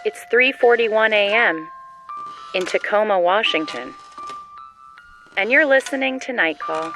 It's 3:41 a.m. in Tacoma, Washington. And you're listening to Night Call.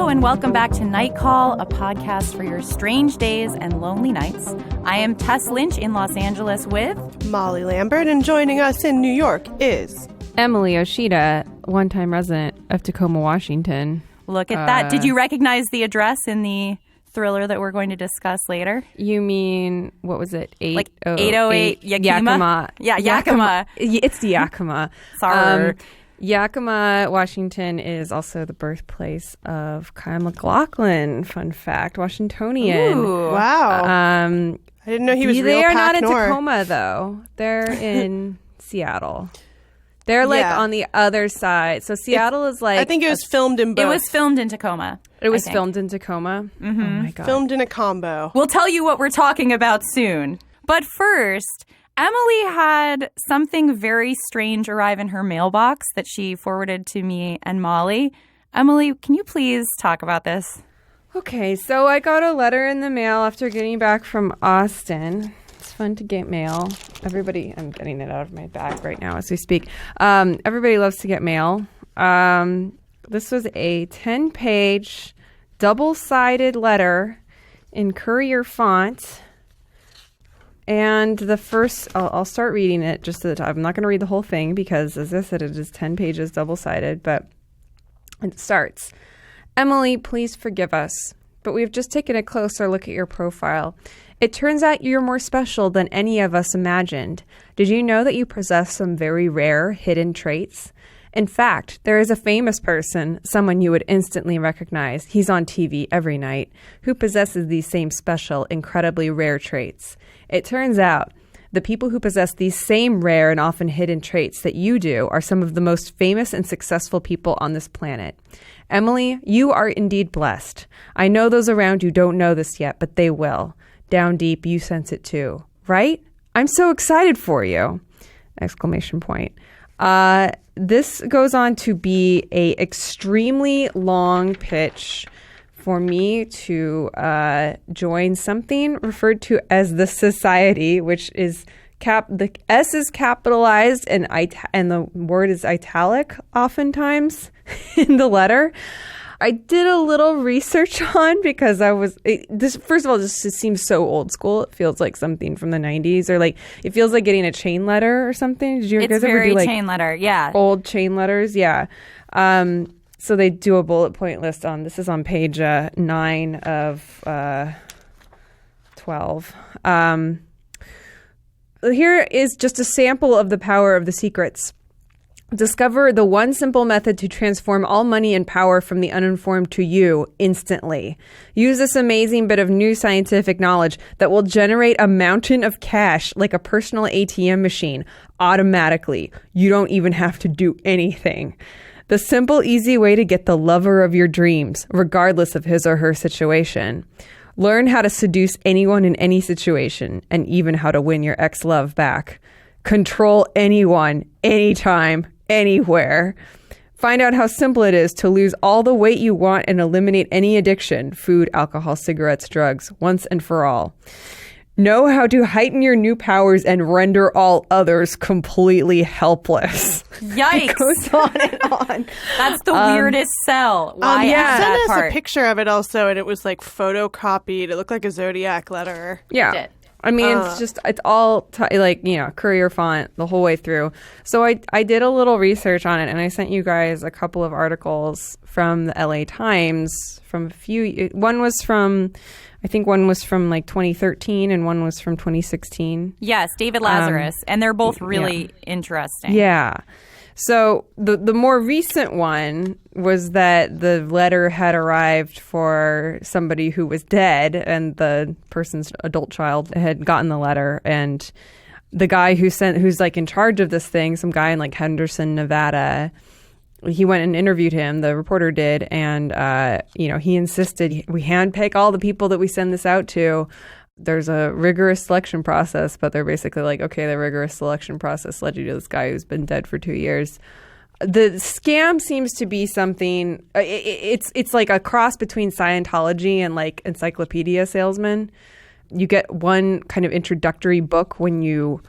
And welcome back to Night Call, a podcast for your strange days and lonely nights. I am Tess Lynch in Los Angeles with Molly Lambert, and joining us in New York is Emily Oshida, one-time resident of Tacoma, Washington. Look at that. Did you recognize the address in the thriller that we're going to discuss later? You mean, what was it? 808 Yakima? Yeah, Yakima. It's Yakima. Sorry. Yakima, Washington is also the birthplace of Kyle MacLachlan. Fun fact, Washingtonian. Ooh. Wow. I didn't know he was real They are not in Nor. Tacoma, though. They're in Seattle. They're on the other side. So Seattle is I think it was filmed in both. It was filmed in Tacoma. It was filmed in Tacoma? Mm-hmm. Oh, my God. Filmed in a combo. We'll tell you what we're talking about soon. But first, Emily had something very strange arrive in her mailbox that she forwarded to me and Molly. Emily, can you please talk about this? Okay, so I got a letter in the mail after getting back from Austin. It's fun to get mail. Everybody, I'm getting it out of my bag right now as we speak. Everybody loves to get mail. This was a 10-page, double-sided letter in Courier font. And the first, I'll start reading it just at the top. I'm not going to read the whole thing because, as I said, it is 10 pages, double-sided. But it starts, Emily, please forgive us, but we've just taken a closer look at your profile. It turns out you're more special than any of us imagined. Did you know that you possess some very rare hidden traits? In fact, there is a famous person, someone you would instantly recognize, he's on TV every night, who possesses these same special, incredibly rare traits. It turns out the people who possess these same rare and often hidden traits that you do are some of the most famous and successful people on this planet. Emily, you are indeed blessed. I know those around you don't know this yet, but they will. Down deep, you sense it too, right? I'm so excited for you! Exclamation point. This goes on to be a extremely long pitch for me to join something referred to as the Society, which is the S is capitalized and the word is italic oftentimes in the letter. I did a little research on because this first of all, just it seems so old school. It feels like something from the 90s, or like it feels like getting a chain letter or something. Did you guys ever do like chain letter? Yeah, old chain letters. Yeah. So they do a bullet point list on this is on page 9 of 12. Here is just a sample of the power of the secrets. Discover the one simple method to transform all money and power from the uninformed to you instantly. Use this amazing bit of new scientific knowledge that will generate a mountain of cash like a personal ATM machine automatically. You don't even have to do anything. The simple, easy way to get the lover of your dreams, regardless of his or her situation. Learn how to seduce anyone in any situation, and even how to win your ex-love back. Control anyone, anytime, anywhere. Find out how simple it is to lose all the weight you want and eliminate any addiction, food, alcohol, cigarettes, drugs, once and for all. Know how to heighten your new powers and render all others completely helpless. Yikes. It goes on and on. That's the weirdest sell. Why add that Send us part? a picture of it also, and it was like photocopied. It looked like a Zodiac letter. Yeah. I mean, it's all Courier font the whole way through. So I did a little research on it, and I sent you guys a couple of articles from the LA Times from a few. One was from like 2013, and one was from 2016. Yes, David Lazarus, and they're both really interesting. Yeah. So the more recent one was that the letter had arrived for somebody who was dead, and the person's adult child had gotten the letter, and the guy who's like in charge of this thing, some guy in like Henderson, Nevada, he went and interviewed him, the reporter did, and he insisted we handpick all the people that we send this out to. there's a rigorous selection process, but they're basically like, okay, the rigorous selection process led you to this guy who's been dead for 2 years. The scam seems to be something. It's like a cross between Scientology and like encyclopedia salesman. You get one kind of introductory book when you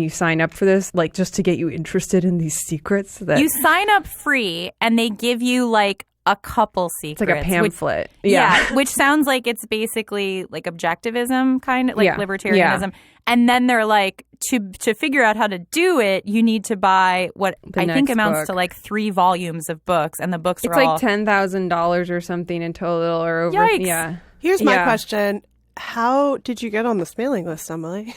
sign up for this, like just to get you interested in these secrets. That you sign up free, and they give you like a couple secrets. It's like a pamphlet. Which sounds like it's basically like objectivism, kind of like libertarianism. Yeah. And then they're like, to figure out how to do it, you need to buy what I think amounts to like 3 volumes of books, and the books it's are like $10,000 or something in total, or over. Yikes. Yeah. Here's my question: how did you get on this mailing list, Emily?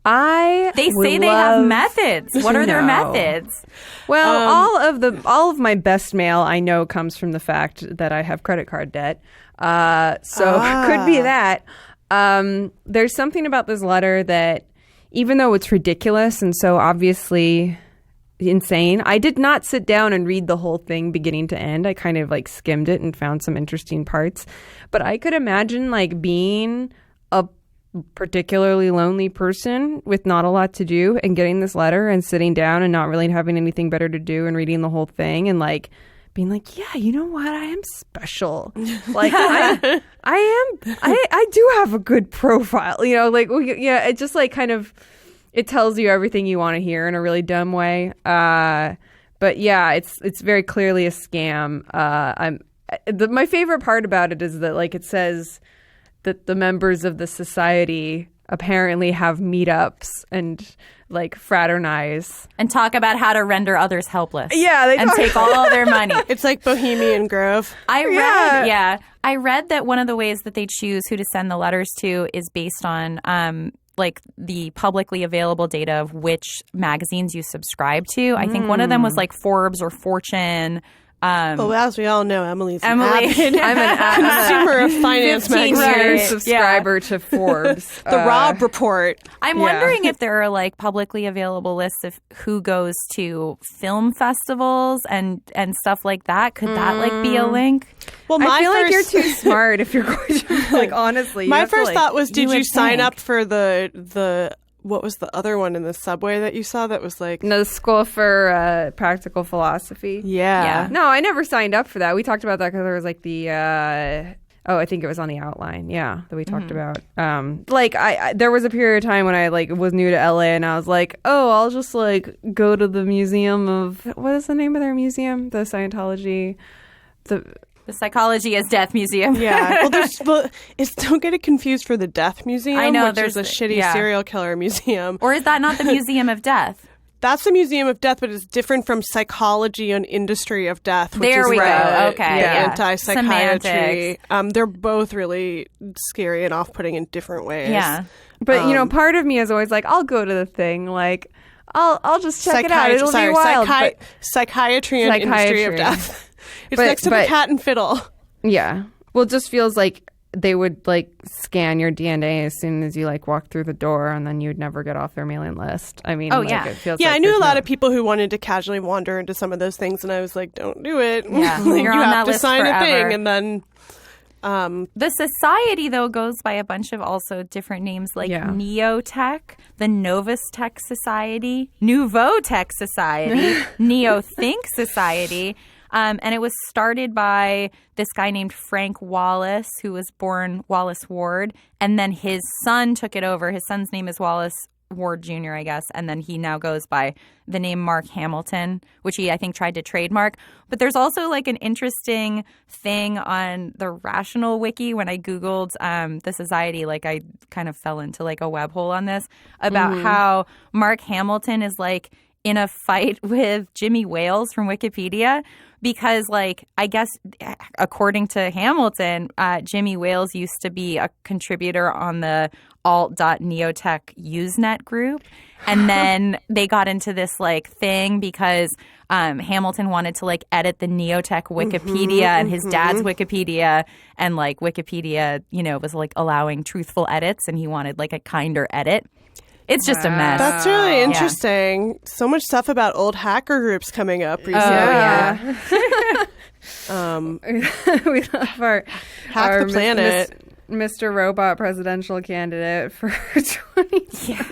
They say they have methods. What are their methods? Well, all of my best mail I know comes from the fact that I have credit card debt. So could be that. There's something about this letter that, even though it's ridiculous and so obviously insane, I did not sit down and read the whole thing beginning to end. I kind of like skimmed it and found some interesting parts. But I could imagine like being a particularly lonely person with not a lot to do and getting this letter and sitting down and not really having anything better to do and reading the whole thing and like being like, yeah, you know what? I am special. Like I do have a good profile, you know, like, yeah, it just like kind of, it tells you everything you want to hear in a really dumb way. But yeah, it's very clearly a scam. My favorite part about it is that like it says that the members of the society apparently have meetups and like fraternize and talk about how to render others helpless. Yeah, and take all their money. It's like Bohemian Grove. I read that one of the ways that they choose who to send the letters to is based on like the publicly available data of which magazines you subscribe to. I think one of them was like Forbes or Fortune. Well, as we all know, Emily's an Emily. avid consumer of finance 15 magazines. years subscriber to Forbes. The Rob Report. I'm wondering if there are like publicly available lists of who goes to film festivals and stuff like that. Could that like be a link? Well, I feel like you're too smart if you're going to, like, honestly. My first thought was, did you sign up for the what was the other one in the subway that you saw that was like... No, the School for Practical Philosophy. Yeah. No, I never signed up for that. We talked about that because there was like the... I think it was on the outline. Yeah, that we talked about. There was a period of time when I like was new to LA and I was like, oh, I'll just like go to the museum of... What is the name of their museum? The Scientology... The Psychology as Death Museum. Yeah. Well, don't get it confused for the Death Museum. I know. Which is a shitty serial killer museum. Or is that not the Museum of Death? That's the Museum of Death, but it's different from Psychology and Industry of Death, which there is we go. Okay. Yeah. Anti-psychiatry. Semantics. They're both really scary and off-putting in different ways. Yeah. But, part of me is always like, I'll go to the thing. Like, I'll just check it out. It'll be wild. Psychiatry and Industry of Death. It's next to the Cat and Fiddle. Yeah. Well, it just feels like they would like scan your DNA as soon as you like walk through the door, and then you'd never get off their mailing list. I mean, it feels like I knew a lot of people who wanted to casually wander into some of those things, and I was like, don't do it. Yeah, like, you're you on have that to list sign forever. a thing, and then the society though goes by a bunch of also different names like Neotech, the Novus Tech Society, Nouveau Tech Society, Neothink Society. And it was started by this guy named Frank Wallace, who was born Wallace Ward. And then his son took it over. His son's name is Wallace Ward Jr., I guess. And then he now goes by the name Mark Hamilton, which he, I think, tried to trademark. But there's also like an interesting thing on the Rational Wiki when I Googled the society. Like I kind of fell into like a web hole on this about how Mark Hamilton is like in a fight with Jimmy Wales from Wikipedia. Because, like, I guess, according to Hamilton, Jimmy Wales used to be a contributor on the alt.neotech Usenet group. And then they got into this, like, thing because Hamilton wanted to, like, edit the Neotech Wikipedia and his dad's Wikipedia. And, like, Wikipedia, was, like, allowing truthful edits. And he wanted, like, a kinder edit. It's just a mess. That's really interesting. Yeah. So much stuff about old hacker groups coming up recently. We love our Hack the planet. Mr. Robot presidential candidate for 2020. Yeah.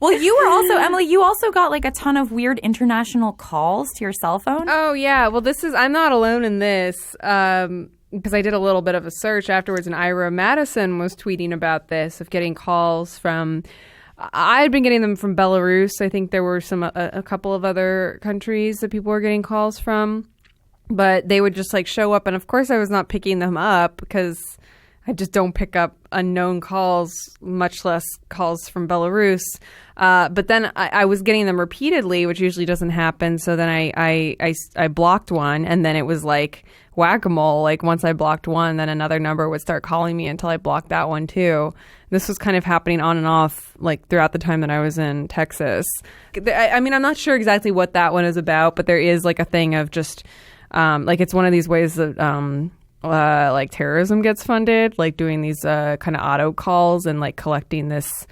Well, you were also, Emily, you also got like a ton of weird international calls to your cell phone. Oh, yeah. Well, I'm not alone in this because I did a little bit of a search afterwards, and Ira Madison was tweeting about this, of getting calls from, I had been getting them from Belarus. I think there were a couple of other countries that people were getting calls from, but they would just like show up. And of course I was not picking them up because I just don't pick up unknown calls, much less calls from Belarus. But then I was getting them repeatedly, which usually doesn't happen. So then I blocked one, and then it was like whack-a-mole. Like once I blocked one, then another number would start calling me until I blocked that one too. This was kind of happening on and off like throughout the time that I was in Texas. I mean, I'm not sure exactly what that one is about, but there is like a thing of just like it's one of these ways that like terrorism gets funded, like doing these kind of auto calls and like collecting this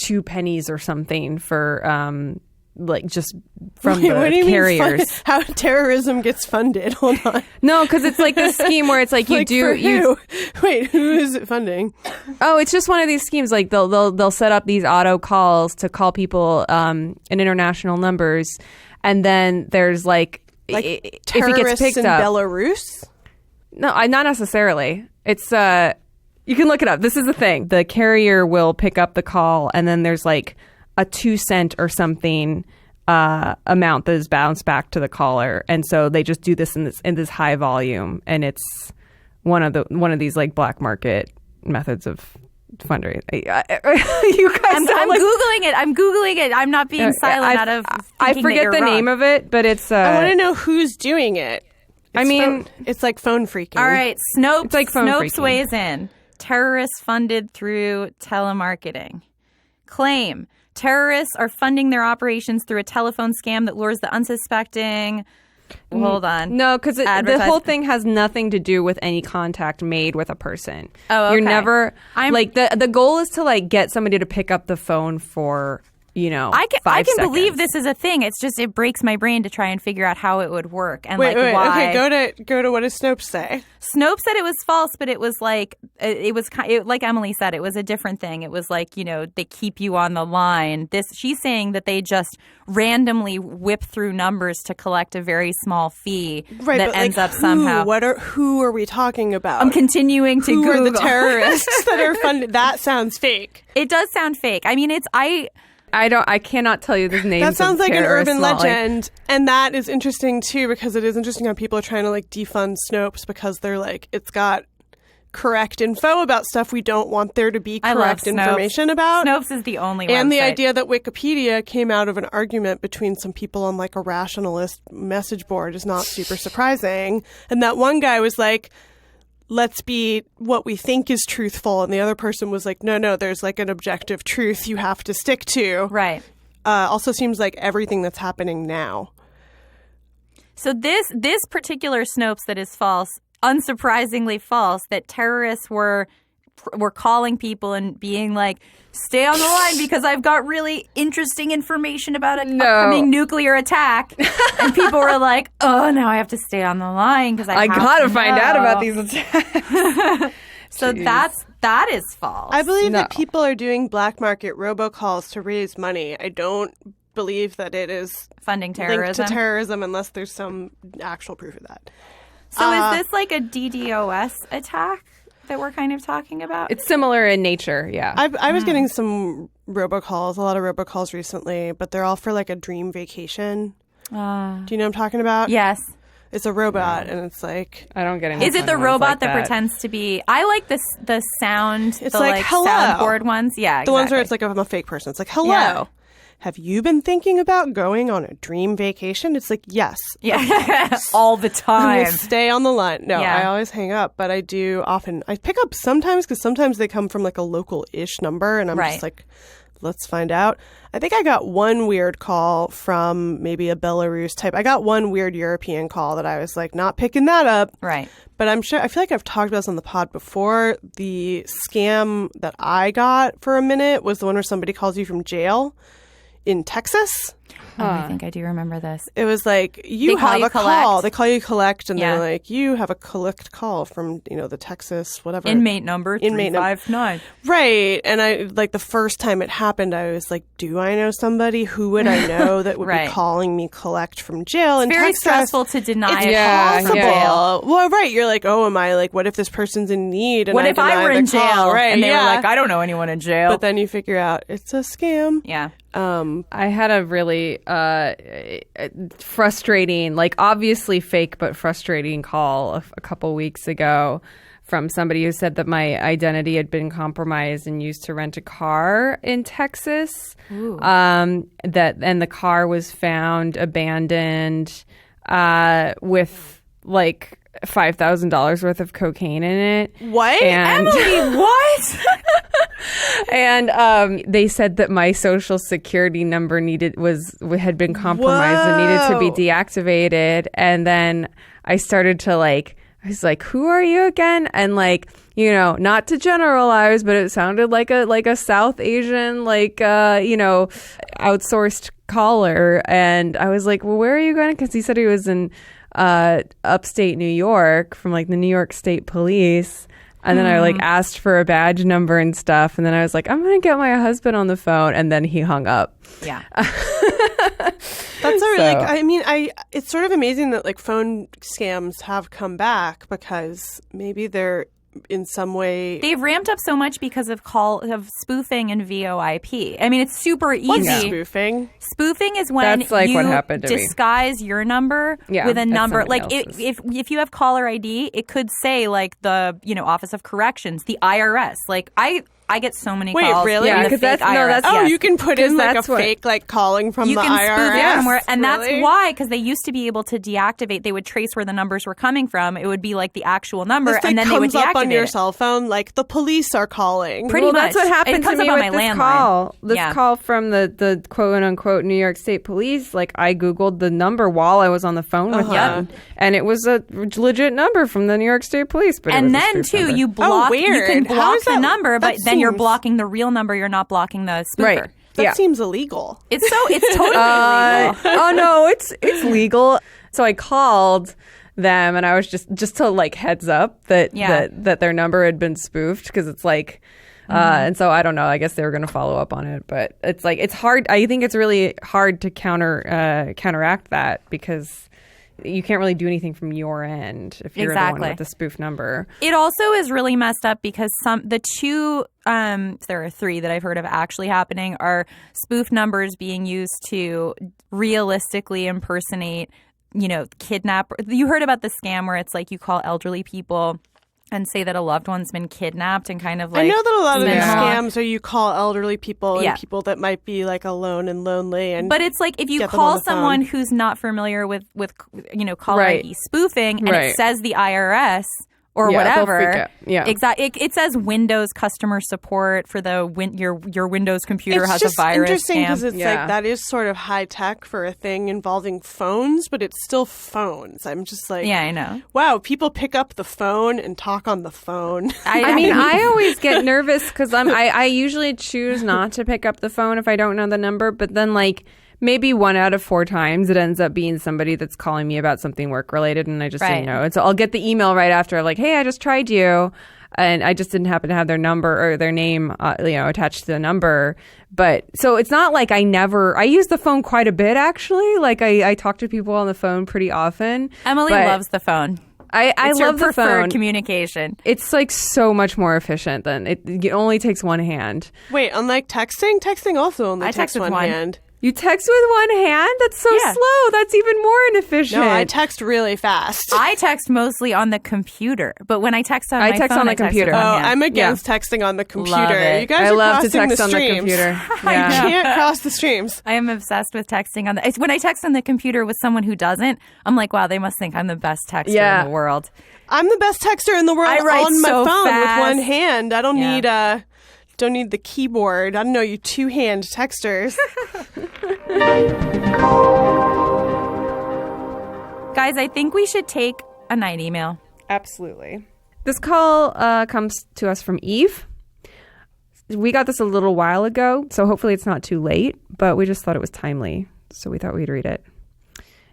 2 pennies or something for like just from the what do you carriers. Mean how terrorism gets funded? Hold on. No, because it's like this scheme where it's like you like do. Wait, who is it funding? Oh, it's just one of these schemes. Like they'll set up these auto calls to call people in international numbers, and then there's like if it gets picked in up. Belarus. No, not necessarily. It's you can look it up. This is the thing. The carrier will pick up the call, and then there's like a 2 cent or something amount that is bounced back to the caller, and so they just do this in this high volume, and it's one of these like black market methods of fundraising. You guys, I'm googling it. I'm googling it. I'm not being silent out of. I forget the name of it, but it's. I want to know who's doing it. It's like phone freaking. All right, Snopes. It's like phone Snopes freaking. weighs in. Terrorists funded through telemarketing. Claim. Terrorists are funding their operations through a telephone scam that lures the unsuspecting. Hold on. No, because the whole thing has nothing to do with any contact made with a person. Oh, okay. You're never like the goal is to like get somebody to pick up the phone for, you know, I can 5 seconds. believe this is a thing. It's just it breaks my brain to try and figure out how it would work and wait, why. Okay, go to what does Snopes say? Snopes said it was false, but it was like like Emily said, it was a different thing. It was like, you know, they keep you on the line. She's saying that they just randomly whip through numbers to collect a very small fee that ends up somehow. Who are we talking about? I'm continuing to Google. Who are the terrorists that are funded? That sounds fake. It does sound fake. I mean, I cannot tell you the names. That sounds like an urban Molly. legend, and that is interesting too, because it is interesting how people are trying to like defund Snopes because they're like, it's got correct info about stuff we don't want there to be correct information about. Snopes is the only and website. the idea that Wikipedia came out of an argument between some people on like a rationalist message board is not super surprising, and that one guy was like, let's be what we think is truthful, and the other person was like, no, there's like an objective truth you have to stick to. Right. Also seems like everything that's happening now. So this particular Snopes that is false, unsurprisingly false, that terrorists were calling people and being like, stay on the line because I've got really interesting information about an upcoming nuclear attack. And people were like, oh, now I have to stay on the line because I got to find out about these attacks. So that is false. I believe that people are doing black market robocalls to raise money. I don't believe that it is funding terrorism. Linked to terrorism unless there's some actual proof of that. So is this like a DDoS attack that we're kind of talking about? It's similar in nature, yeah. I was getting some robocalls, a lot of robocalls recently, but they're all for like a dream vacation. Do you know what I'm talking about? Yes. It's a robot, and it's like, I don't get any. Is it the robot that pretends to be? I like the sound. It's the like hello. Soundboard ones. Yeah, the ones where it's like I'm a fake person. It's like hello. Yeah. Have you been thinking about going on a dream vacation? It's like, yes. Yeah. All the time. We'll stay on the line. No, Yeah. I always hang up, but I do often. I pick up sometimes because sometimes they come from like a local-ish number, and I'm just like, let's find out. I think I got one weird call from maybe a Belarus type. I got one weird European call that I was like, not picking that up. Right. But I feel like I've talked about this on the pod before. The scam that I got for a minute was the one where somebody calls you from jail in Texas. Oh, I think I do remember this. It was like, you call have you a collect. call. They call you collect, and Yeah. they're like, you have a collect call from, the Texas, whatever. Inmate number Inmate num- 359. Right. And I, like, the first time it happened, I was like, do I know somebody? Who would I know that would Right. be calling me collect from jail in Very Texas? stressful to deny It's a call from possible. jail. Well, right. You're like, oh, am I like, what if this person's in need? And What if I deny were the in call? jail? Right. And they yeah. were like, I don't know anyone in jail. But then you figure out it's a scam. Yeah. I had a really frustrating, like obviously fake but frustrating call a couple weeks ago from somebody who said that my identity had been compromised and used to rent a car in Texas. And the car was found abandoned with like $5,000 worth of cocaine in it. What? And Emily, what? And they said that my social security number had been compromised and needed to be Whoa. deactivated. And then I started to I was like, who are you again? And not to generalize, but it sounded like a South Asian, outsourced caller. And I was like, well, where are you going? Because he said he was in upstate New York from the New York State Police. And then I asked for a badge number and stuff. And then I was like, I'm going to get my husband on the phone. And then he hung up. Yeah. That's a really, it's sort of amazing that phone scams have come back because maybe they're in some way. They've ramped up so much because of spoofing and VoIP. I mean, it's super easy. What's spoofing? Spoofing is when That's like you what happened to me. disguise your number with a as number. somebody Like else's. if you have caller ID, it could say the Office of Corrections, the IRS. I get so many Wait, calls. really? from Yeah, the 'cause fake that's- no, IRS. that's- Oh, Yes. you can put in that's a what- fake calling from You the can IRS. spoof it somewhere, and Really? that's why, because they used to be able to deactivate. They would trace where the numbers were coming from. It would be the actual number, This and then they would comes deactivate up on your it. cell phone, the police are calling. Pretty That's much. what happened It to comes me up on with my this landline. call. This Yeah. call from the quote unquote New York State Police. I Googled the number while I was on the phone with them, and it was a legit number from the New York State Police. But And it was a then spoof number. you block. You weird. can How block is the that- number, but that then you're seems- blocking the real number. You're not blocking the spoofer. Right. That Yeah. seems illegal. It's totally illegal. Oh no, it's legal. So I called them, and I was just to heads up that their number had been spoofed because it's and so I don't know. I guess they were going to follow up on it, but it's hard. I think it's really hard to counteract that because you can't really do anything from your end if you're the one Exactly. with the spoof number. It also is really messed up because there are three that I've heard of actually happening are spoof numbers being used to realistically impersonate, kidnap. You heard about the scam where it's you call elderly people and say that a loved one's been kidnapped and kind of I know that a lot of the spin them off. scams are you call elderly people Yeah. and people that might be alone and lonely. And But it's if you get them on call the phone. someone who's not familiar with caller Right. ID spoofing and Right. it says the IRS or Yeah, they'll whatever. freak out. Yeah. Exactly. It says Windows customer support for your Windows computer it's has just a virus interesting scam. because it's Yeah. that is sort of high tech for a thing involving phones, but it's still phones. I'm just Yeah, I know. wow, people pick up the phone and talk on the phone. I mean, I always get nervous because I usually choose not to pick up the phone if I don't know the number. But then, maybe 1 out of 4 times, it ends up being somebody that's calling me about something work related, and I just didn't know. And so I'll get the email right after, hey, I just tried you, and I just didn't happen to have their number or their name, attached to the number. But so it's not I use the phone quite a bit actually. I talk to people on the phone pretty often. Emily but loves the phone. I It's love your the preferred phone. communication. It's so much more efficient than it only takes one hand. Wait, unlike texting also only I takes text with one one. hand. You text with one hand? That's so Yeah. slow. That's even more inefficient. No, I text really fast. I text mostly on the computer, but when I text on my text phone, on the I text computer. with Oh, one hand. I'm against texting on the computer. it. You guys I are love to crossing text the on the streams. computer. I Yeah. can't cross the streams. I am obsessed with texting on the. When I text on the computer with someone who doesn't, I'm like, wow, they must think I'm the best texter Yeah. in the world. I'm the best texter in the world I write on my so phone fast. with one hand. I don't Yeah. need the keyboard. I don't know you two-hand texters. Guys, I think we should take a night email. Absolutely. This call comes to us from Eve. We got this a little while ago, so hopefully it's not too late, but we just thought it was timely so we thought we'd read it.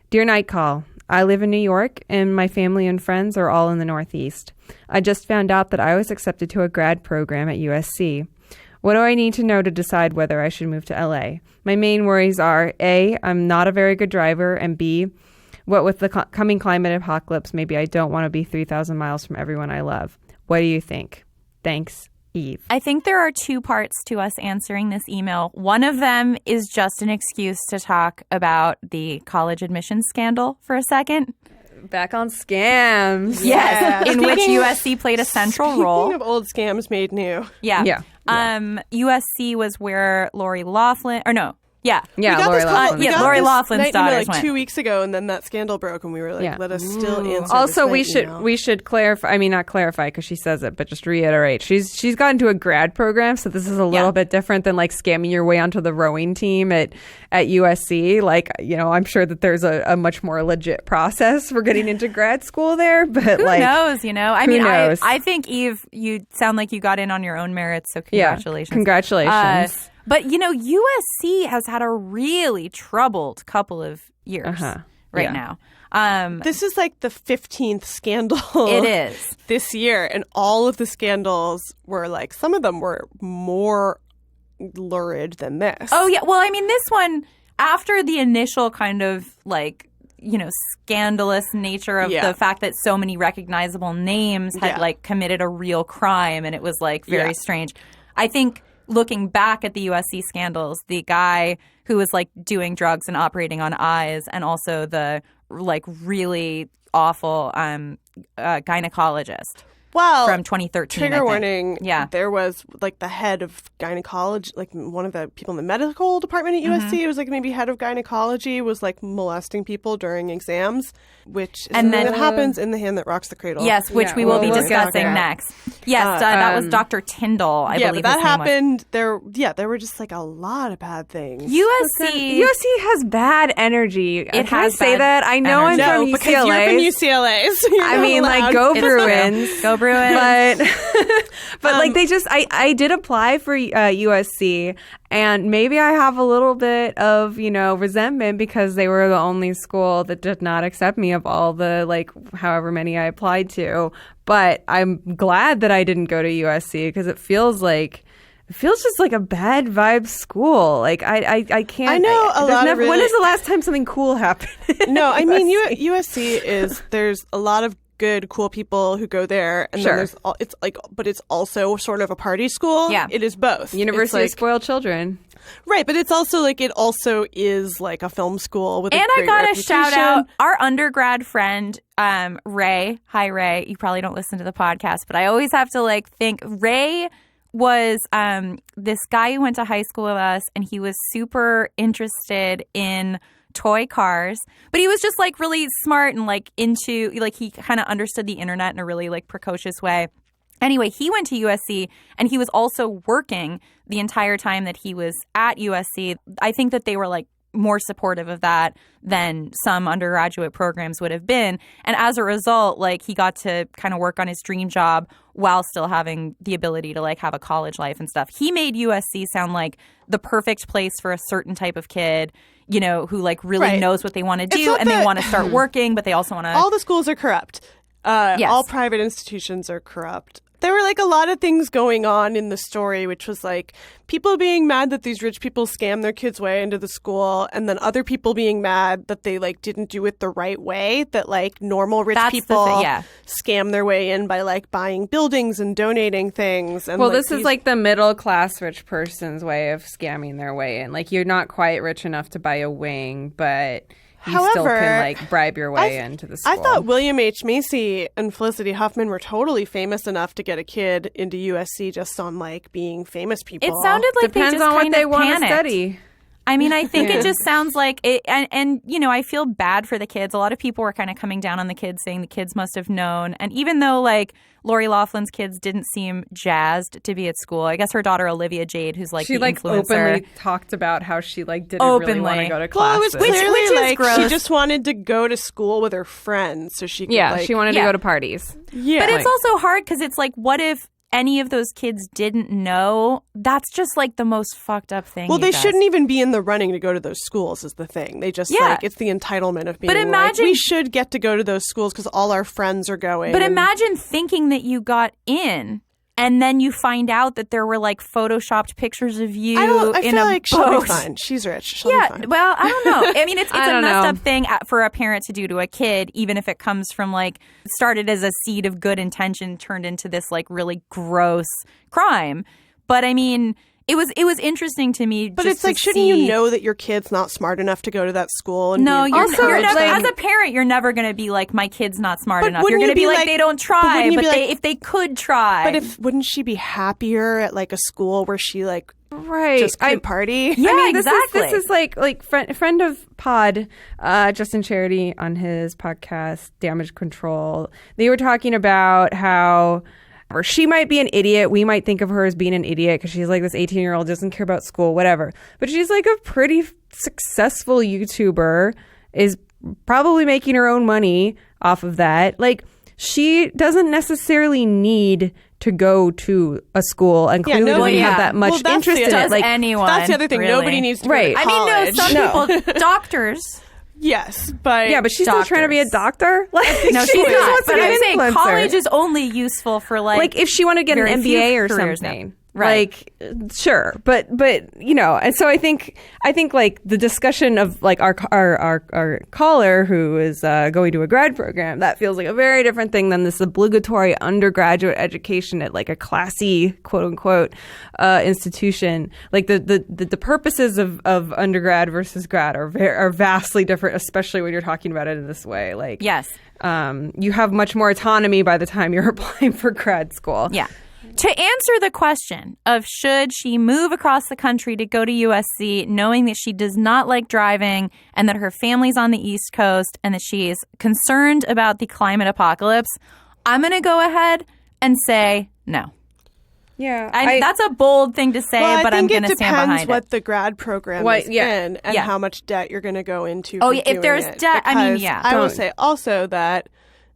Dear Night Call, I live in New York, and my family and friends are all in the Northeast. I just found out that I was accepted to a grad program at USC. What do I need to know to decide whether I should move to LA? My main worries are, A, I'm not a very good driver, and B, what with the coming climate apocalypse, maybe I don't want to be 3,000 miles from everyone I love. What do you think? Thanks, Eve. I think there are two parts to us answering this email. One of them is just an excuse to talk about the college admissions scandal for a second. Back on scams. Yes, in which USC played a central role. Speaking of old scams made new. Yeah. USC was where Lori Loughlin, or no. Yeah. Lori Loughlin. Lori Laughlin's daughters like 2 weeks ago, and then that scandal broke, and we were like, let us still answer Also, this we should clarify. I mean, not clarify because she says it, but just reiterate. She's gotten to a grad program, so this is a little bit different than like scamming your way onto the rowing team at USC. Like, I'm sure that there's a much more legit process for getting into grad school there. But who knows? Who knows? I think, Eve, you sound like you got in on your own merits. So congratulations. Yeah, congratulations. But, USC has had a really troubled couple of years now. This is like the 15th scandal. It is. This year. And all of the scandals were like, some of them were more lurid than this. Oh, yeah. Well, I mean, this one, after the initial kind of like, scandalous nature of the fact that so many recognizable names had like committed a real crime, and it was like very strange. I think looking back at the USC scandals, the guy who was like doing drugs and operating on eyes, and also the like really awful gynecologist. Well, from 2013. Trigger warning. Yeah. There was like the head of gynecology, like one of the people in the medical department at USC, it was like maybe head of gynecology, was like molesting people during exams, which is something that happens in The Hand That Rocks the Cradle. Yes, which we will be discussing next. Yes, that was Dr. Tyndall, I believe. But that happened. There were just like a lot of bad things. USC has bad energy. It Can has I say that? I know energy. I'm from because UCLA. you're from UCLA. So I mean, like, go Bruins. Go Bruins. But like they just, I did apply for USC, and maybe I have a little bit of, resentment because they were the only school that did not accept me of all the, like, however many I applied to. But I'm glad that I didn't go to USC because it feels just like a bad vibe school. Like I can't. I know when is the last time something cool happened? No, I mean USC there's a lot of good, cool people who go there, and then but it's also sort of a party school. Yeah, it is both. University of spoiled children. Right, but it's also like it also is like a film school with. And a great I gotta reputation. shout out our undergrad friend Ray. Hi Ray, you probably don't listen to the podcast, but I always have to like think Ray was this guy who went to high school with us, and he was super interested in toy cars, but he was just like really smart and like into like he kind of understood the internet in a really like precocious way. Anyway, he went to USC, and he was also working the entire time that he was at USC. I think that they were like more supportive of that than some undergraduate programs would have been. And as a result, like he got to kind of work on his dream job while still having the ability to like have a college life and stuff. He made USC sound like the perfect place for a certain type of kid, who like really knows what they want to do, and they want to start working, but they also want to. All the schools are corrupt. Yes. All private institutions are corrupt. There were like a lot of things going on in the story, which was like people being mad that these rich people scam their kids' way into the school, and then other people being mad that they like didn't do it the right way, that like normal rich people scam their way in by like buying buildings and donating things. And this is like the middle class rich person's way of scamming their way in. Like you're not quite rich enough to buy a wing, but you still can like bribe your way into the school. I thought William H. Macy and Felicity Huffman were totally famous enough to get a kid into USC just on like being famous people. It sounded like depends they just on what they want to study. I mean, I think it just sounds like it, and I feel bad for the kids. A lot of people were kind of coming down on the kids, saying the kids must have known. And even though like Lori Loughlin's kids didn't seem jazzed to be at school, I guess her daughter Olivia Jade, who's like she the like influencer, openly talked about how she like didn't really want to go to Well, classes. it was clearly which is like gross. she just wanted to go to school with her friends, so she could she wanted to go to parties. Yeah, but it's also hard because it's like, what if any of those kids didn't know, that's just like the most fucked up thing. Well, you they guys. shouldn't even be in the running to go to those schools is the thing. They just like, it's the entitlement of being But imagine, like, we should get to go to those schools because all our friends are going. But imagine thinking that you got in and then you find out that there were like photoshopped pictures of you I in feel a like boat. she'll be fine. She's rich. She'll be fine. Well, I don't know. I mean, it's a don't messed know. up thing for a parent to do to a kid, even if it comes from like started as a seed of good intention, turned into this like really gross crime. But I mean, it was interesting to me. But just it's like, to shouldn't see, you know that your kid's not smart enough to go to that school? And No, be you're encouraged never. them? As a parent, you're never going to be like, my kid's not smart But enough. You're wouldn't going you to be be like, they don't but try. wouldn't you But be like- if they could try. But wouldn't she be happier at like a school where she like Right. just could party? Yeah, I mean, exactly. This is like friend of pod, Justin Charity on his podcast Damage Control. They were talking about how, or she might be an idiot. We might think of her as being an idiot because she's like this 18-year-old, doesn't care about school, whatever. But she's like a pretty successful YouTuber, is probably making her own money off of that. Like, she doesn't necessarily need to go to a school and clearly nobody- doesn't have that much Well, that's interest the in other- it. Like, anyone. That's the other thing. really. Nobody needs to Right. go to I mean, no, college. some people, doctors. Yes, but yeah, but she's still trying to be a doctor. Like, No, she she's just not. wants to But be I'm an saying influencer. college is only useful for like if she wanted to get an very few MBA or careers now. something. Right. Like, sure, but you know, and so I think like the discussion of like our caller who is going to a grad program, that feels like a very different thing than this obligatory undergraduate education at like a classy quote unquote institution. Like the purposes of undergrad versus grad are vastly different, especially when you're talking about it in this way. Like, Yes. you have much more autonomy by the time you're applying for grad school. Yeah. To answer the question of should she move across the country to go to USC, knowing that she does not like driving and that her family's on the East Coast and that she is concerned about the climate apocalypse, I'm going to go ahead and say no. Yeah, That's a bold thing to say, well, but I I'm think going to stand depends behind what it. the grad program What- is yeah. in and Yeah. how much debt you're going to go into. Oh, for yeah, if doing there's it. debt, I mean, Because yeah. I will Don't. say also that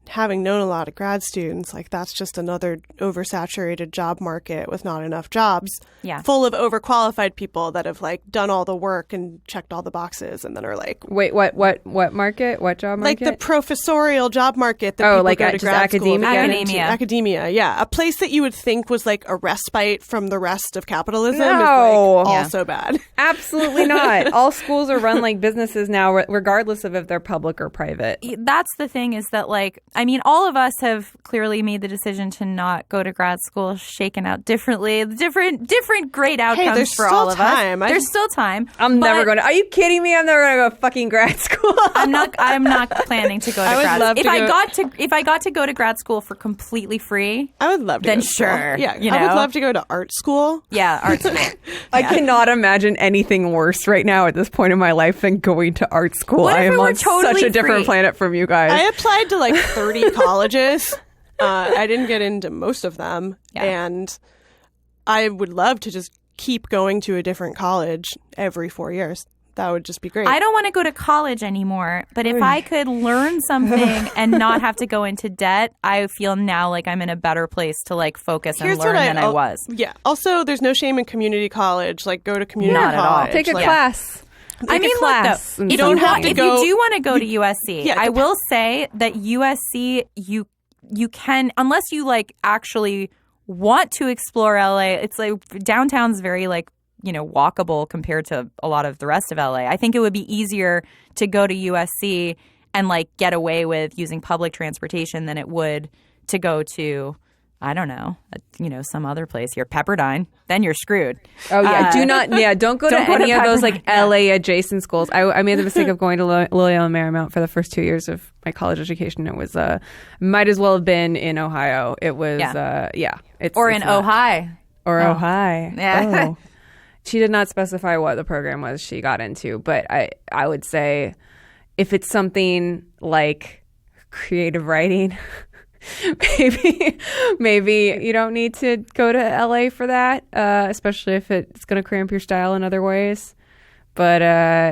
having known a lot of grad students, like that's just another oversaturated job market with not enough jobs. Yeah. Full of overqualified people that have like done all the work and checked all the boxes and then are like Wait, what market? What job like market? the professorial job market that Oh, people like go to just grad school to academia? get into. Academia. Academia, yeah. A place that you would think was like a respite from the rest of capitalism No. is like Yeah. also bad. Absolutely not. All schools are run like businesses now, regardless of if they're public or private. That's the thing is that, like, I mean, all of us have clearly made the decision to not go to grad school, shaken out differently, different great outcomes there's for still all of time. us. There's still time. I'm never but going to. Are you kidding me? I'm never going to go to fucking grad school. I'm not planning to go to I would grad love school. to If I got to go to grad school for completely free, I would love to Then go to school. sure, Yeah, you I would know. love to go to art school. yeah, art school. I cannot imagine anything worse right now at this point in my life than going to art school. What if I am it were on totally such a different free? planet from you guys. I applied to like 30 colleges. I didn't get into most of them. Yeah. And I would love to just keep going to a different college every 4 years. That would just be great. I don't want to go to college anymore, but if I could learn something and not have to go into debt, I feel now like I'm in a better place to like focus and learn than I was. Yeah. Also, there's no shame in community college. Like, go to community Not at all. college. Take a Like, class. I mean, class look, and though, if don't you have want, to if go- you do want to go to USC, Yeah, I will say that USC, you can, unless you like actually want to explore LA. It's like downtown's very like, you know, walkable compared to a lot of the rest of LA. I think it would be easier to go to USC and like get away with using public transportation than it would to go to, I don't know, some other place here, Pepperdine. Then you're screwed. Oh yeah, don't go to Don't go any to of those like Pepperdine, LA adjacent schools. I made the mistake of going to Loyola Marymount for the first 2 years of my college education. It was might as well have been in Ohio. It was it's Or it's in not. Ohio. Or Ohio. Yeah. Oh. She did not specify what the program was she got into, but I would say if it's something like creative writing, maybe you don't need to go to LA for that, especially if it's going to cramp your style in other ways. But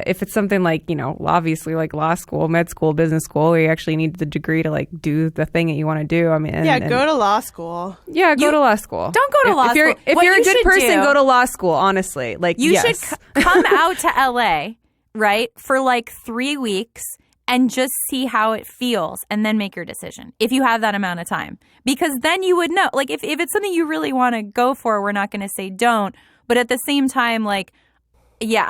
if it's something like, obviously like law school, med school, business school, where you actually need the degree to like do the thing that you want to do. I mean, go to law school. Yeah, go to law school. Don't go to law school. If you're a good person, go to law school, honestly. Like, you should come out to LA, right, for like 3 weeks and just see how it feels and then make your decision if you have that amount of time. Because then you would know. Like, if it's something you really want to go for, we're not going to say don't. But at the same time, like, yeah,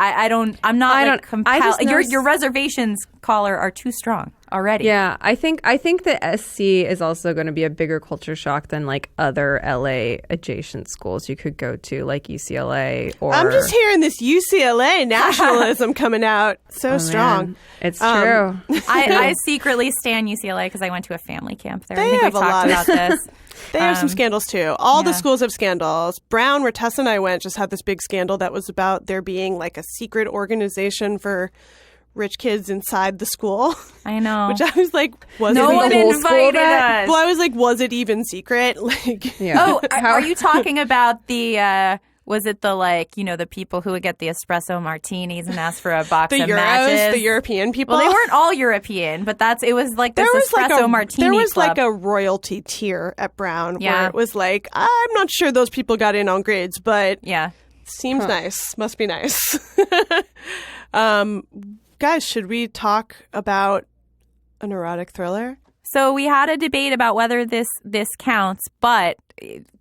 I'm not compelled. Your reservations, caller, are too strong already. Yeah, I think the SC is also going to be a bigger culture shock than like other LA adjacent schools you could go to, like UCLA or. I'm just hearing this UCLA nationalism coming out so strong. Man. It's true. I secretly stan UCLA because I went to a family camp there. I think have we've talked about this. They have some scandals, too. All the schools have scandals. Brown, where Tessa and I went, just had this big scandal that was about there being like a secret organization for rich kids inside the school. I know. Which I was like, no one invited us. Well, I was like, was it even secret? Like, yeah. Oh, are you talking about the... was it the, like, the people who would get the espresso martinis and ask for a box of matches? The European people? Well, they weren't all European, but it was like this espresso martini There was club. like a royalty tier at Brown where it was like, I'm not sure those people got in on grades, but seems nice. Must be nice. Guys, should we talk about an erotic thriller? So we had a debate about whether this counts, but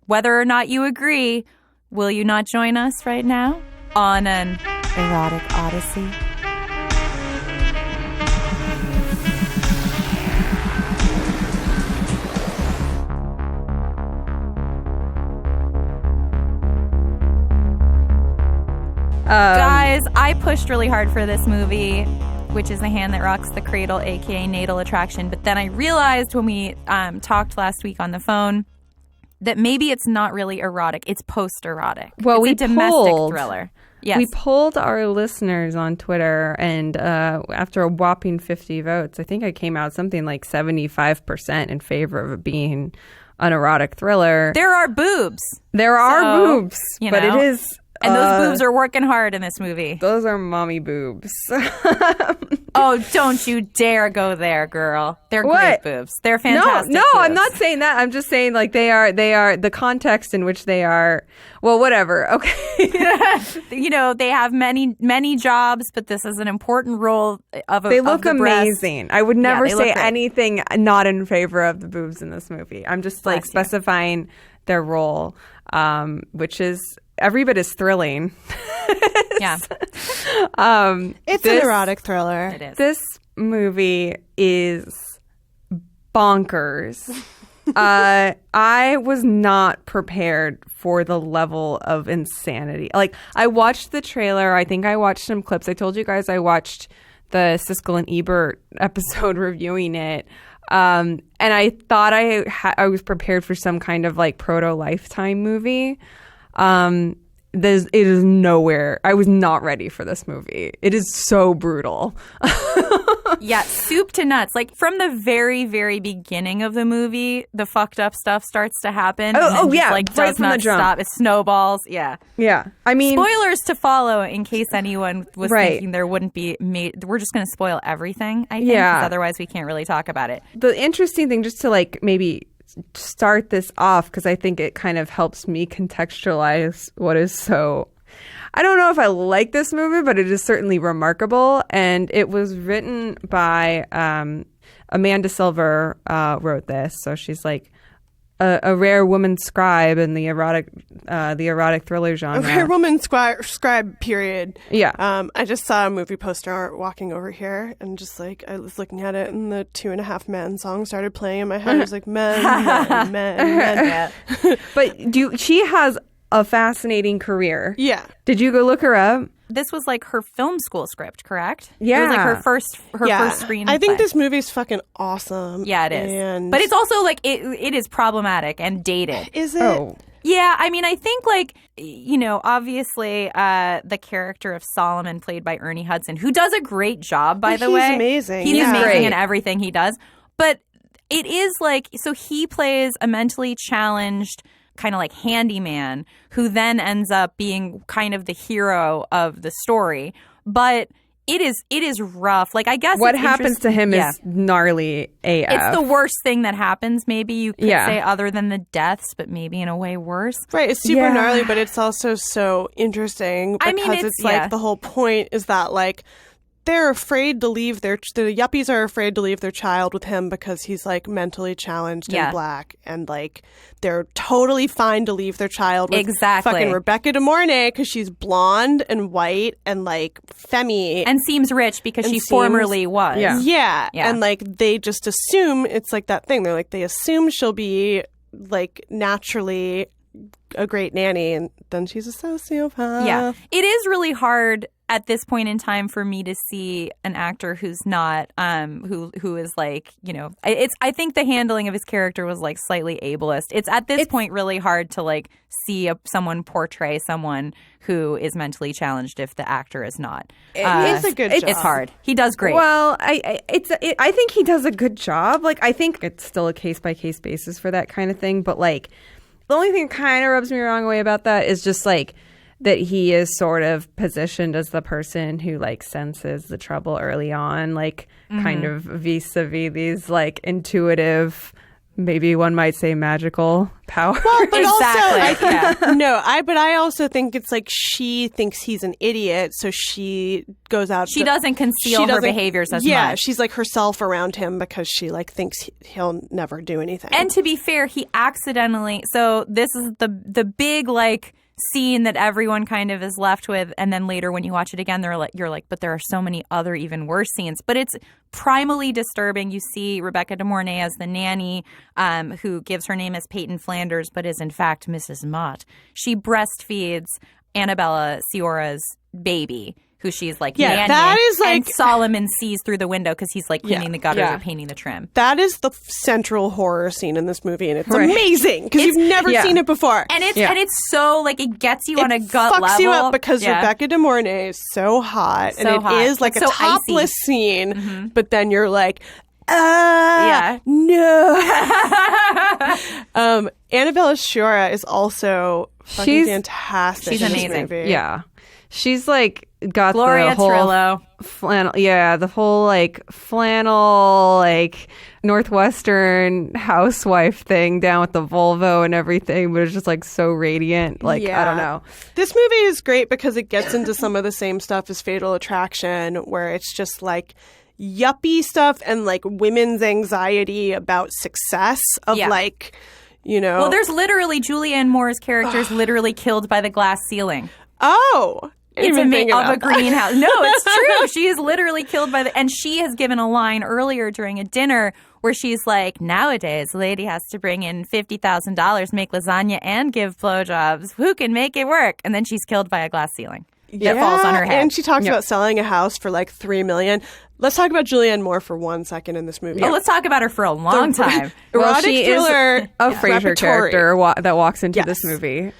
whether or not you agree... Will you not join us right now on an erotic odyssey? Guys, I pushed really hard for this movie, which is The Hand That Rocks the Cradle, aka Natal Attraction. But then I realized when we talked last week on the phone that maybe it's not really erotic. It's post-erotic. Well, it's a domestic thriller. Yes. We polled our listeners on Twitter, and after a whopping 50 votes, I think I came out something like 75% in favor of it being an erotic thriller. There are boobs. There are boobs, but it is... And those boobs are working hard in this movie. Those are mommy boobs. Oh, don't you dare go there, girl. They're great boobs. They're fantastic. No, boobs. I'm not saying that. I'm just saying like they are the context in which they are. Well, whatever. Okay. They have many jobs, but this is an important role of a They look amazing. I would never say anything not in favor of the boobs in this movie. I'm just like specifying their role, which is every bit as thrilling. Yeah. It's an erotic thriller. It is. This movie is bonkers. I was not prepared for the level of insanity. Like, I watched the trailer. I think I watched some clips. I told you guys I watched the Siskel and Ebert episode reviewing it. And I thought I was prepared for some kind of like proto-Lifetime movie. It is nowhere. I was not ready for this movie. It is so brutal. Yeah, soup to nuts. Like, from the very, very beginning of the movie, the fucked up stuff starts to happen. Oh yeah. Like, right does from not the jump. stop. It snowballs. Yeah. Yeah. I mean, spoilers to follow in case anyone was thinking there wouldn't be made. We're just going to spoil everything, I think. Yeah. 'Cause otherwise, we can't really talk about it. The interesting thing, just to like maybe start this off, because I think it kind of helps me contextualize what is so... I don't know if I like this movie, but it is certainly remarkable. And it was written by Amanda Silver wrote this. So she's like a rare woman scribe in the erotic thriller genre. A rare woman scribe, period. Yeah. I just saw a movie poster walking over here, and just like I was looking at it, and the 2.5 Men song started playing in my head. I was like, men. Yeah. But she has a fascinating career. Yeah. Did you go look her up? This was like her film school script, correct? Yeah. It was like her first screenplay. I think this movie's fucking awesome. Yeah, it is. But it's also like it is problematic and dated. Is it? Oh. Yeah, I mean, I think like, obviously the character of Solomon played by Ernie Hudson, who does a great job, by the way. He's amazing. He's amazing great in everything he does. But it is like, so he plays a mentally challenged kind of like handyman who then ends up being kind of the hero of the story. but it is rough. Like, I guess what happens to him is gnarly AF. It's the worst thing that happens, maybe you could say, other than the deaths, but maybe in a way worse. Right. It's super gnarly, but it's also so interesting because it's like the whole point is that like they're afraid to leave the yuppies are afraid to leave their child with him because he's like mentally challenged and black, and like they're totally fine to leave their child with fucking Rebecca De Mornay because she's blonde and white and like femmy and seems rich because she formerly was. Yeah. And like they just assume it's like that thing. They're like they assume she'll be like naturally a great nanny, and then she's a sociopath. Yeah, it is really hard at this point in time for me to see an actor who's not who is like, you know, I think the handling of his character was like slightly ableist. It's at this point really hard to like see someone portray someone who is mentally challenged if the actor is not. It's a good job. It's hard. He does great. Well, I think he does a good job. Like, I think it's still a case by case basis for that kind of thing. But like, the only thing that kind of rubs me the wrong way about that is just like that he is sort of positioned as the person who like senses the trouble early on, like kind of vis-a-vis these like intuitive, maybe one might say magical powers. Well, but but I also think it's like she thinks he's an idiot, so she goes out. She doesn't conceal her behaviors as much. Yeah, she's like herself around him because she like thinks he'll never do anything. And to be fair, he accidentally. So this is the big like scene that everyone kind of is left with, and then later when you watch it again, you're like, but there are so many other even worse scenes. But it's primally disturbing. You see Rebecca De Mornay as the nanny, who gives her name as Peyton Flanders, but is in fact Mrs. Mott. She breastfeeds Annabella Sciorra's baby, who she's like nannying, that is like, and Solomon sees through the window because he's like cleaning the gutters or painting the trim. That is the central horror scene in this movie, and it's amazing because you've never seen it before. And it's so like it gets you on a gut level. It fucks you up because Rebecca De Mornay is so hot, and it is like it's a topless scene, but then you're like, no. Annabella Sciorra is also fucking fantastic. She's amazing. Movie. She's like got Gloria the whole Trillo flannel, the whole like flannel, like Northwestern housewife thing down with the Volvo and everything, but it's just like so radiant. Like, I don't know. This movie is great because it gets into some of the same stuff as Fatal Attraction, where it's just like yuppie stuff and like women's anxiety about success of like, you know. Well, there's literally Julianne Moore's character is literally killed by the glass ceiling. Oh, it's a greenhouse. No, it's true. She is literally killed by and she has given a line earlier during a dinner where she's like, nowadays, a lady has to bring in $50,000, make lasagna, and give blowjobs. Who can make it work? And then she's killed by a glass ceiling that falls on her head. And she talks about selling a house for like $3 million. Let's talk about Julianne Moore for 1 second in this movie. Oh, let's talk about her for a long time. Erotic thriller, is a Frasier character that walks into this movie.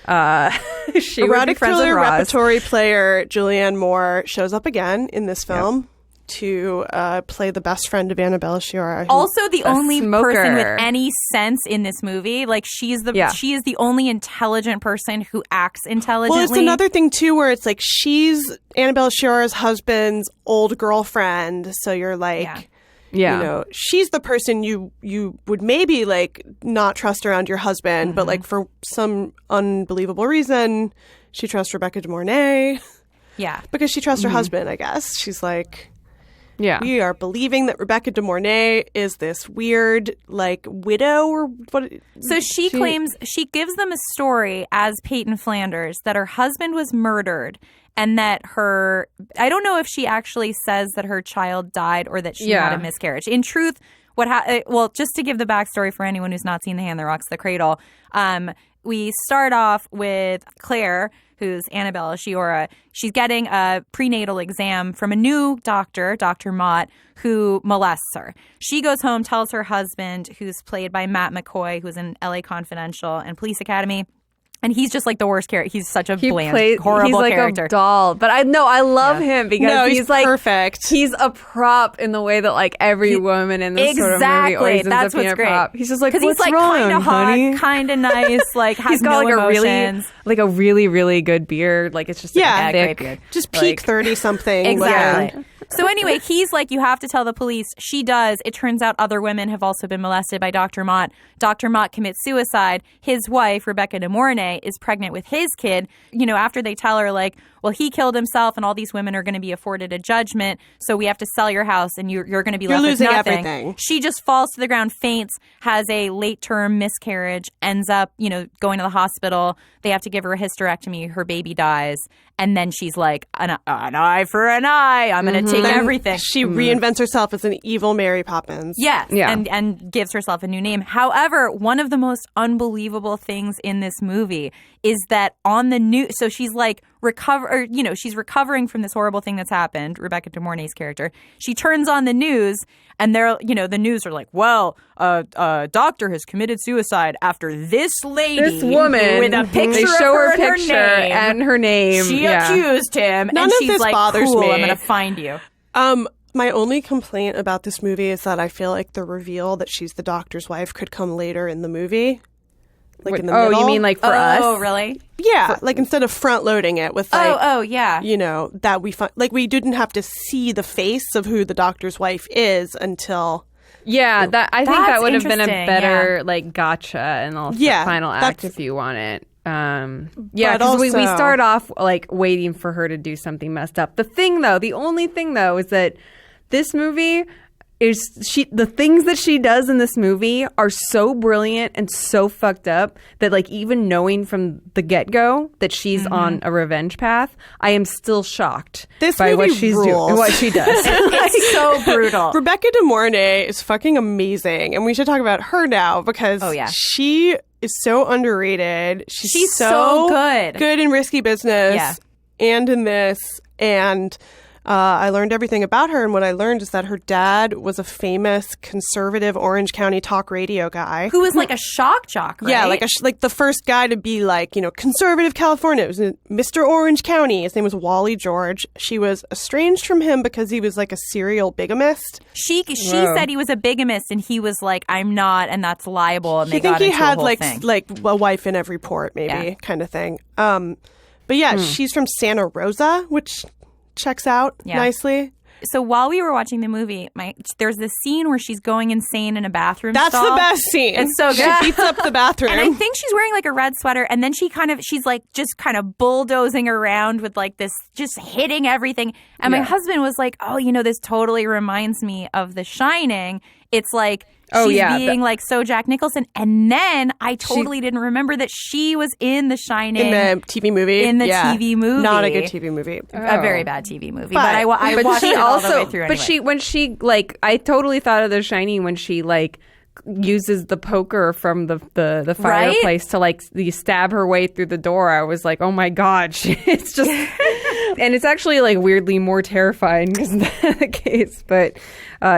She erotic thriller repertory player Julianne Moore shows up again in this film to play the best friend of Annabella Sciorra. Also, the only person with any sense in this movie. Like she is the only intelligent person who acts intelligently. Well, it's another thing too, where it's like she's Annabella Sciorra's husband's old girlfriend. So you're like, you know, she's the person you would maybe like not trust around your husband, but like for some unbelievable reason, she trusts Rebecca De Mornay. Yeah, because she trusts her husband. I guess she's like. Yeah. We are believing that Rebecca De Mornay is this weird, like, widow or what? So she claims, she gives them a story as Peyton Flanders that her husband was murdered and that I don't know if she actually says that her child died or that she had a miscarriage. In truth, just to give the backstory for anyone who's not seen The Hand That Rocks the Cradle, we start off with Claire, who's Annabella Sciorra. She's getting a prenatal exam from a new doctor, Dr. Mott, who molests her. She goes home, tells her husband, who's played by Matt McCoy, who's in LA Confidential and Police Academy, And he's just like the worst character. He's such a bland, horrible he's like character. a doll. But I love him because he's like perfect. He's a prop in the way that like every woman in this sort of movie always ends That's up being what's a great. prop. He's just like, because what's he's like wrong, kind of hot, honey? kind of nice, like has He's got no emotions. a really really good beard. Like it's just Yeah, a great thick, beard. Just peak 30-something. Exactly. So anyway, he's like, you have to tell the police. She does. It turns out other women have also been molested by Dr. Mott. Dr. Mott commits suicide. His wife, Rebecca De Mornay, is pregnant with his kid. You know, after they tell her, like, well, he killed himself and all these women are going to be afforded a judgment, so we have to sell your house and you're going to be left with losing nothing. everything. She just falls to the ground, faints, has a late-term miscarriage, ends up, you know, going to the hospital. They have to give her a hysterectomy. Her baby dies. And then she's like, an eye for an eye. I'm going to take everything. She reinvents herself as an evil Mary Poppins. Yes, Yeah. and gives herself a new name. However, one of the most unbelievable things in this movie is that on the news, so she's like she's recovering from this horrible thing that's happened, Rebecca De Mornay's character. She turns on the news and they're, the news are like, well, a doctor has committed suicide after this lady, This woman with a picture they of show her, her picture and her name. and her name. She accused him, None and of she's this like, bothers cool, me. I'm going to find you. My only complaint about this movie is that I feel like the reveal that she's the doctor's wife could come later in the movie. Like in the middle. You mean like for us? Oh, really? Yeah, like instead of front loading it with like, yeah. That we find, like we didn't have to see the face of who the doctor's wife is until. Yeah, I think That's that would have been a interesting, better like gotcha in the final act if you want it. Yeah, because we start off like waiting for her to do something messed up. The only thing though is that this movie is the things that she does in this movie are so brilliant and so fucked up that like even knowing from the get-go that she's on a revenge path, I am still shocked by what she's doing, what she does. It's so brutal. Rebecca De Mornay is fucking amazing, and we should talk about her now because she is so underrated. She's so good in Risky Business and in this, and I learned everything about her, and what I learned is that her dad was a famous conservative Orange County talk radio guy. Who was like a shock jock, right? Yeah, like the first guy to be like, conservative California. It was Mr. Orange County. His name was Wally George. She was estranged from him because he was like a serial bigamist. She said he was a bigamist, and he was like, I'm not, and that's liable. And I think he had like a wife in every port, maybe kind of thing. But yeah, she's from Santa Rosa, which checks out nicely. So while we were watching the movie, there's this scene where she's going insane in a bathroom That's stall. the best scene. It's so good. She beats up the bathroom. And I think she's wearing like a red sweater, and then she's like just kind of bulldozing around with like this, just hitting everything. And my husband was like, oh, this totally reminds me of The Shining. It's like she's being like so Jack Nicholson. And then I totally didn't remember that she was in The Shining. In the TV movie? TV movie. Not a good TV movie. A very bad TV movie. But I watched it all the way through anyway. When she like, I totally thought of The Shining when she like uses the poker from the fireplace to like stab her way through the door. I was like, oh my God, it's just, and it's actually like weirdly more terrifying because that's the case, but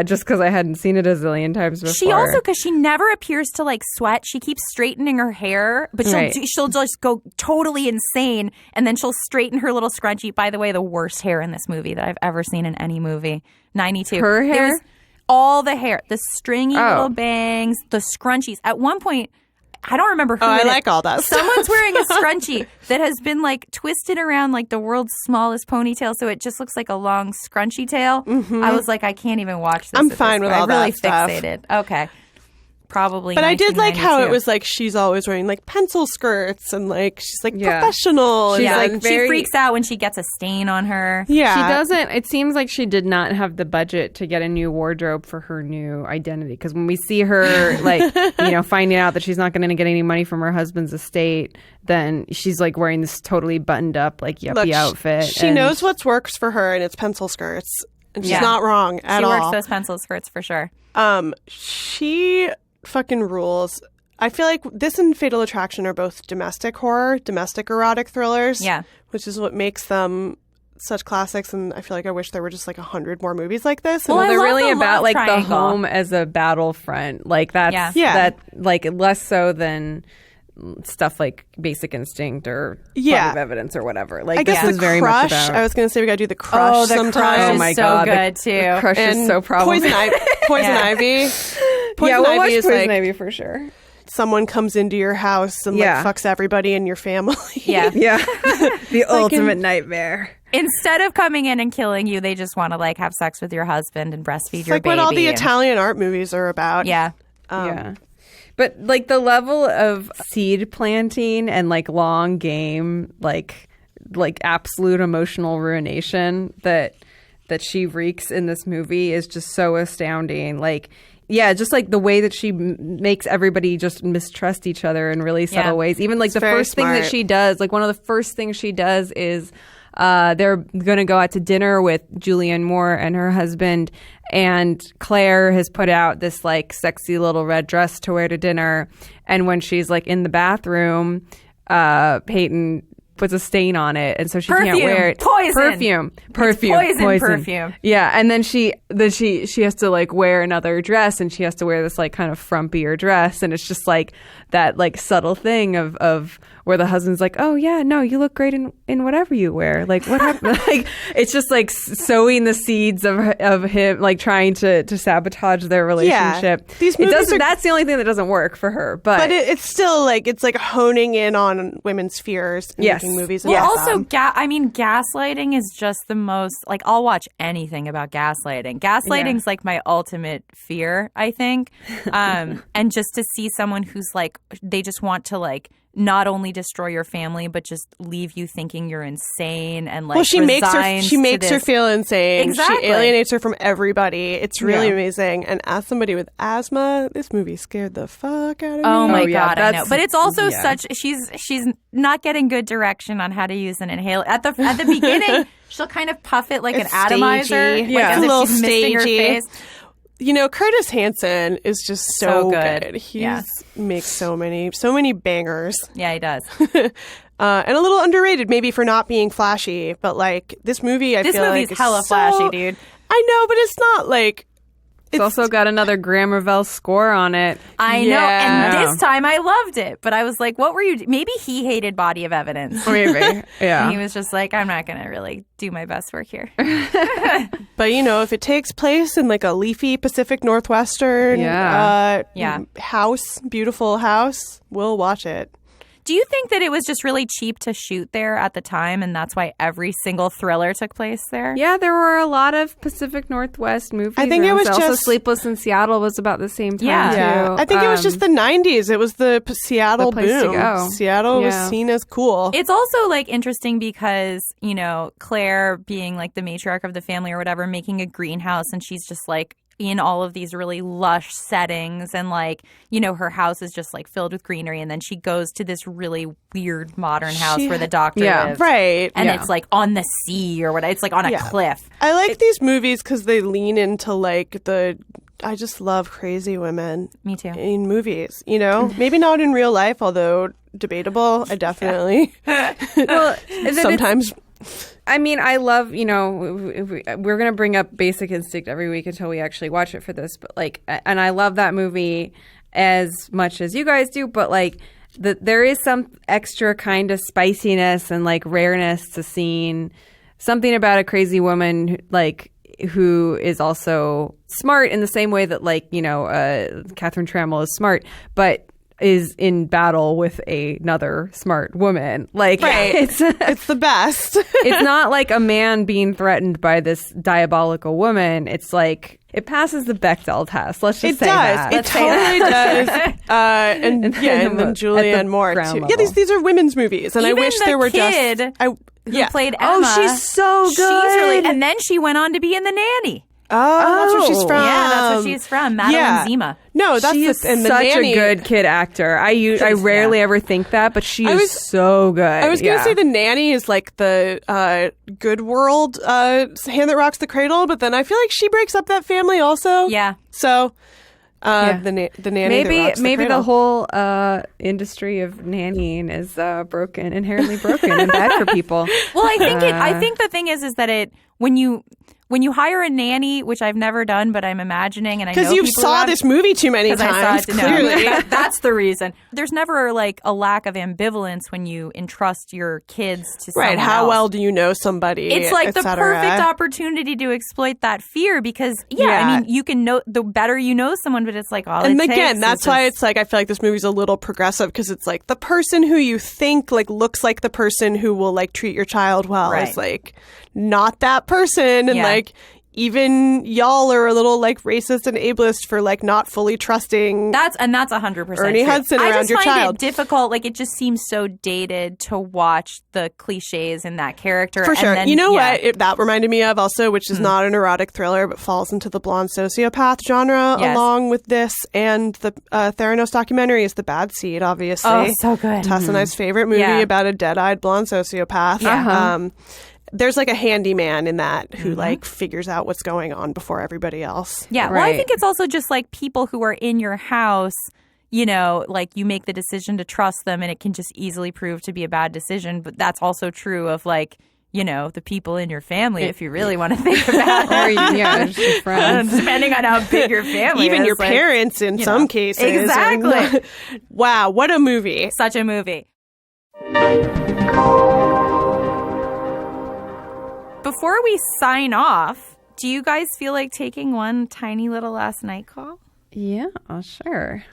just because I hadn't seen it a zillion times before. She also, because she never appears to like sweat, she keeps straightening her hair, but she'll just go totally insane, and then she'll straighten her little scrunchie. By the way, the worst hair in this movie that I've ever seen in any movie. 92. Her hair? There's all the hair, the stringy little bangs, the scrunchies. At one point, I don't remember who I like all that stuff. Someone's wearing a scrunchie that has been like twisted around like the world's smallest ponytail, so it just looks like a long scrunchy tail. Mm-hmm. I was like, I can't even watch this. I'm fine with all that stuff. I'm really fixated. Okay. Probably. But I did like how it was like she's always wearing like pencil skirts and like she's like professional. She's and like she freaks out when she gets a stain on her. Yeah. She doesn't. It seems like she did not have the budget to get a new wardrobe for her new identity. Because when we see her like, finding out that she's not going to get any money from her husband's estate, then she's like wearing this totally buttoned up like yuppie outfit. She knows what works for her, and it's pencil skirts. And she's not wrong at all. She works those pencil skirts for sure. She fucking rules. I feel like this and Fatal Attraction are both domestic horror, domestic erotic thrillers. Yeah. Which is what makes them such classics, and I feel like I wish there were just like 100 more movies like this. Well, they're really the about like triangle. the home as a battlefront. Like that's that like less so than stuff like Basic Instinct or Yeah. Body of Evidence or whatever. Like I guess this is the very Crush. much about. I was going to say we got to do the Crush the sometime. Crush Oh is my so God, good the too. Crush And is so problematic. Poison Yeah. Ivy. Poison Yeah, we'll Ivy watch is Poison like Ivy for sure. someone comes into your house and Yeah. like fucks everybody in your family. Yeah. Yeah, the ultimate nightmare. Instead of coming in and killing you, they just want to like have sex with your husband and breastfeed It's your like baby. what all the and- Italian art movies are about. Yeah. Yeah. But like the level of seed planting and like long game, like absolute emotional ruination that she wreaks in this movie is just so astounding. Like, yeah, just like the way that she makes everybody just mistrust each other in really subtle ways. Even like the very first thing that smart. she does, like one of the first things she does is they're going to go out to dinner with Julianne Moore and her husband, and Claire has put out this like sexy little red dress to wear to dinner. And when she's like in the bathroom, Peyton puts a stain on it, and so she can't wear it. Poison. Perfume. Yeah, and then she has to like wear another dress, and she has to wear this like kind of frumpier dress, and it's just like that like subtle thing of where the husband's like, oh yeah, no, you look great in whatever you wear. Like what happened? Like it's just like sowing the seeds of him like trying to sabotage their relationship. These It movies doesn't. are- That's the only thing that doesn't work for her. But It's still like it's like honing in on women's fears and Yes. making movies Well, about also, them. gaslighting is just the most, like, I'll watch anything about gaslighting. Gaslighting's like my ultimate fear, I think. And just to see someone who's like, they just want to like not only destroy your family, but just leave you thinking you're insane and like, Well, she makes her resigns to her this- feel insane. Exactly. She alienates her from everybody. It's really Yeah. amazing. And as somebody with asthma, this movie scared the fuck out of me. Oh my Oh, yeah, God, I know. that's- But it's also yeah. such she's not getting good direction on how to use an inhaler. At the beginning, she'll kind of puff it like It's an atomizer, stagey. like Yeah. as It's a if little she's misting her stagey. face. You know, Curtis Hanson is just so good. good. He Yeah. makes so many bangers. Yeah, he does. And a little underrated maybe for not being flashy, but like this movie I This feel movie's like is hella so- flashy, dude. I know, but it's not like it's also got another Graham Revell score on it. I know. Yeah. And this time I loved it. But I was like, what were you... Maybe he hated Body of Evidence. Maybe, And yeah. he was just like, I'm not going to really do my best work here. But you know, if it takes place in like a leafy Pacific Northwestern Yeah. house, beautiful house, we'll watch it. Do you think that it was just really cheap to shoot there at the time and that's why every single thriller took place there? Yeah, there were a lot of Pacific Northwest movies. I think and it was also just- Sleepless in Seattle was about the same time Yeah. too. Yeah, I think it was just the 90s. It was the Seattle The place to boom. go. Seattle was Yeah. seen as cool. It's also like interesting because, you know, Claire being like the matriarch of the family or whatever, making a greenhouse and she's just like in all of these really lush settings and like, you know, her house is just like filled with greenery and then she goes to this really weird modern house She- where the doctor Yeah. lives. Right. And Yeah. it's like on the sea or whatever. It's like on a Yeah. cliff. I like these movies because they lean into like I just love crazy women Me too. in movies, you know? Maybe not in real life, although debatable. I definitely well, sometimes. I mean, I love, you know, we're going to bring up Basic Instinct every week until we actually watch it for this. But like, and I love that movie as much as you guys do. But like, there is some extra kind of spiciness and like rareness to seeing something about a crazy woman like who is also smart in the same way that like, you know, Catherine Trammell is smart, but is in battle with another smart woman. Like, Right. it's It's the best. it's not like a man being threatened by this diabolical woman. It's like it passes the Bechdel test. Let's just It say does. that. It totally does. And And then at Julianne the Moore ground too. level. Yeah, these are women's movies, and Even I wish the there were kid just. Who played Emma. Oh, she's so good. She's really, and then she went on to be in The Nanny. Oh, that's where she's Oh. from. Yeah, that's where she's from. Madeline yeah. Zima. No, that's She's and the such nanny, a good kid actor. I rarely ever think that, but she I is was- so good. I was going to say the nanny is like the good world hand that rocks the cradle, but then I feel like she breaks up that family also. Yeah. So Yeah. the nanny that rocks maybe the the cradle. whole industry of nannying is inherently broken and bad for people. Well, I think the thing is that when when you hire a nanny, which I've never done, but I'm imagining, and I know because you people saw have, this movie too many 'cause I saw times. it, no, Clearly, that's the reason. There's never like a lack of ambivalence when you entrust your kids to someone right? How else. well do you know somebody? It's like et the cetera. perfect opportunity to exploit that fear because, Yeah. I mean, you can know the better you know someone, but it's like all And it again, takes that's is why just- it's like I feel like this movie's a little progressive because it's like the person who you think like looks like the person who will like treat your child well Right. is like not that person, and Yeah. like even y'all are a little like racist and ableist for like not fully trusting. That's 100% Ernie true. Hudson I around just your find child. it difficult. Like it just seems so dated to watch the cliches in that character. For and sure. then, You know yeah. what that reminded me of also, which is not an erotic thriller, but falls into the blonde sociopath genre Yes. along with this and the Theranos documentary is The Bad Seed, obviously. Oh, so good. Tess and I's favorite movie Yeah. about a dead-eyed blonde sociopath. Yeah. There's like a handyman in that who Mm-hmm. like figures out what's going on before everybody else. Yeah. Well, I Right. think it's also just like people who are in your house, you know, like you make the decision to trust them and it can just easily prove to be a bad decision. But that's also true of like, you know, the people in your family, if you really want to think about it. Or yeah, just your friends. Depending on how big your family Even is. your like, parents in you some know. cases. Exactly. And, wow, what a movie. Such a movie. Before we sign off, do you guys feel like taking one tiny little last night call? Yeah, sure.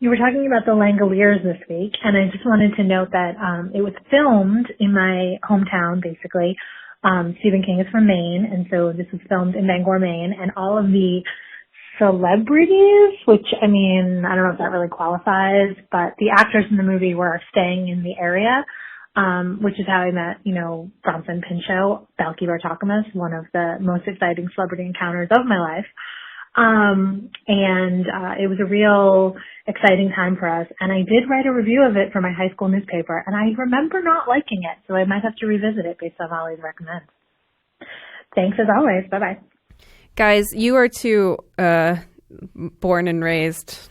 You were talking about the Langoliers this week, and I just wanted to note that it was filmed in my hometown, basically. Stephen King is from Maine, and so this was filmed in Bangor, Maine, and all of the celebrities, which, I mean, I don't know if that really qualifies, but the actors in the movie were staying in the area, which is how I met, you know, Bronson Pinchot, Balky Bartakamus, one of the most exciting celebrity encounters of my life. It was a real exciting time for us. And I did write a review of it for my high school newspaper, and I remember not liking it, so I might have to revisit it based on Holly's recommends. Thanks as always. Bye-bye. Guys, you are two born and raised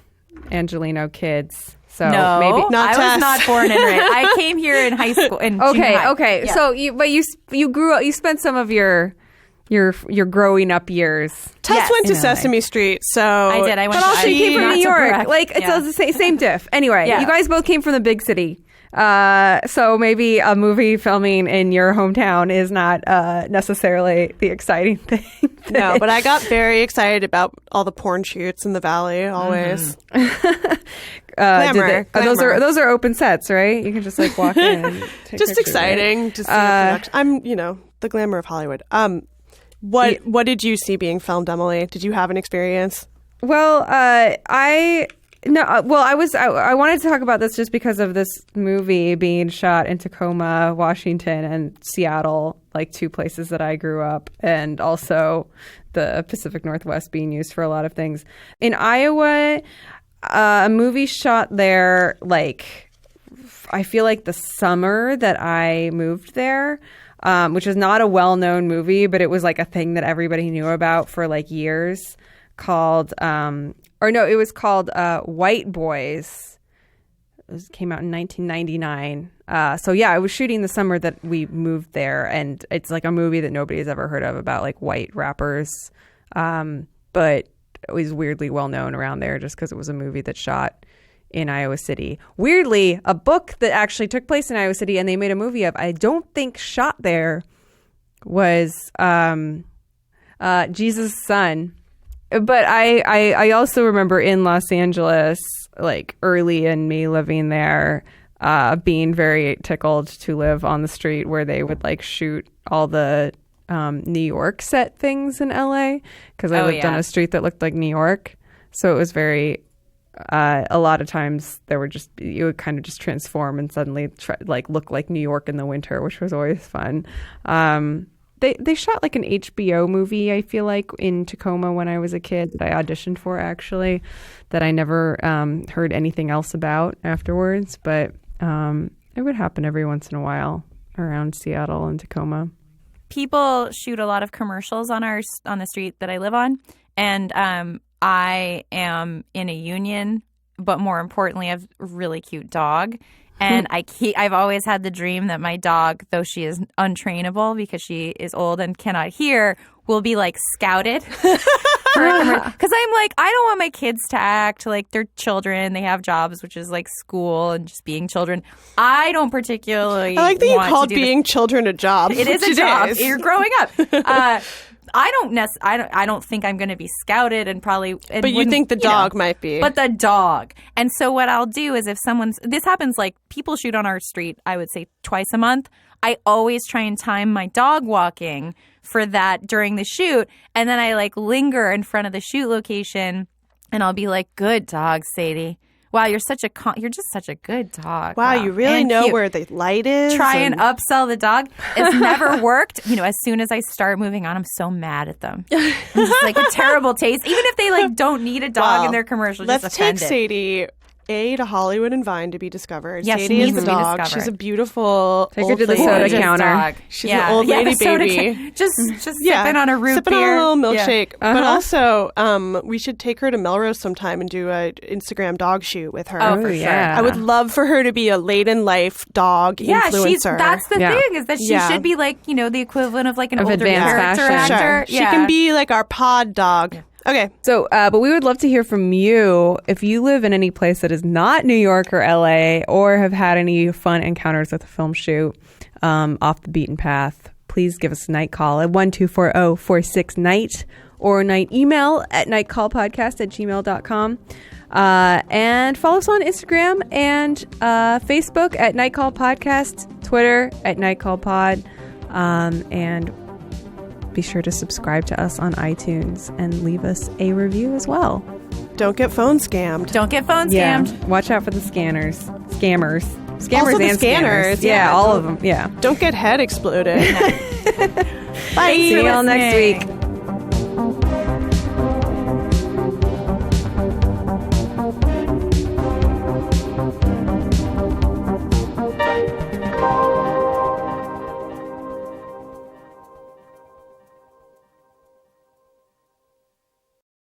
Angelino kids. So No, maybe Not I Tess. was not born and raised. I came here in high school. In junior Okay, high. okay. Yeah. So you grew up. You spent some of your growing up years. Tess Yes. went to In LA. Sesame Street, so I did. I went. But also, you came from not New to York. correct. Like it's Yeah. all the same diff. Anyway, Yeah. you guys both came from the big city. So maybe a movie filming in your hometown is not necessarily the exciting thing. no, but I got very excited about all the porn shoots in the valley. Always, Glamour. Those are open sets, right? You can just like walk in. And take just pictures, right? exciting to see the production. I'm, the glamour of Hollywood. What did you see being filmed, Emily? Did you have an experience? Well, I wanted to talk about this just because of this movie being shot in Tacoma, Washington, and Seattle, like two places that I grew up, and also the Pacific Northwest being used for a lot of things. In Iowa, a movie shot there, like, I feel like the summer that I moved there, which is not a well-known movie, but it was like a thing that everybody knew about for like years, called it was called White Boys. It came out in 1999. So yeah, I was shooting the summer that we moved there, and it's like a movie that nobody's ever heard of about like white rappers, but it was weirdly well known around there just because it was a movie that shot in Iowa City. Weirdly, a book that actually took place in Iowa City and they made a movie of, I don't think shot there, was Jesus' Son. But I also remember in Los Angeles, like early in me living there, being very tickled to live on the street where they would like shoot all the New York set things in LA, because I lived on a street that looked like New York. So it was very, a lot of times you would kind of just transform and suddenly look like New York in the winter, which was always fun. They shot like an HBO movie, I feel like, in Tacoma when I was a kid that I auditioned for, actually, that I never heard anything else about afterwards. But it would happen every once in a while around Seattle and Tacoma. People shoot a lot of commercials on the street that I live on, and I am in a union but more importantly, I have a really cute dog. And I've always had the dream that my dog, though she is untrainable because she is old and cannot hear, will be like scouted. Because I'm like, I don't want my kids to act like they're children. They have jobs, which is like school and just being children. I don't particularly. I like that you want called to do being children a job. It is a job. You're growing up. I don't think I'm going to be scouted and probably. But you think the dog might be. But the dog. And so what I'll do is if this happens like people shoot on our street, I would say twice a month. I always try and time my dog walking for that during the shoot. And then I like linger in front of the shoot location and I'll be like, good dog, Sadie. Wow, you're just such a good dog. Wow, you really and know cute. where the light is. Try and upsell the dog. It's never worked. As soon as I start moving on, I'm so mad at them. It's just like a terrible taste. Even if they like don't need a dog in their commercial, let's just take offended. Sadie to Hollywood and Vine to be discovered. Yeah, she Sadie needs is the to be dog. discovered. She's a beautiful Take her old to the lady. soda Gorgeous counter. dog. She's an old lady baby. Just sipping on a root sipping beer. on a little milkshake. Yeah. But also, we should take her to Melrose sometime and do an Instagram dog shoot with her. Oh, for sure. yeah. I would love for her to be a late in life dog influencer. That's the Yeah. thing is that she Yeah. should be like, the equivalent of like an Of older advanced character fashion. actor. Sure. She can be like our pod dog. Okay. So, but we would love to hear from you if you live in any place that is not New York or LA or have had any fun encounters with a film shoot off the beaten path. Please give us a night call at 1-240-46-NIGHT or a night email at nightcallpodcast@gmail.com. And follow us on Instagram and Facebook at Night Call Podcast, Twitter at Night Call Pod, and be sure to subscribe to us on iTunes and leave us a review as well. Don't get phone scammed. Don't get phone scammed. Watch out for the scammers Also the and scanners. Yeah, Yeah. all of them. Yeah. Don't get head exploded. Bye. See you all next listening. week.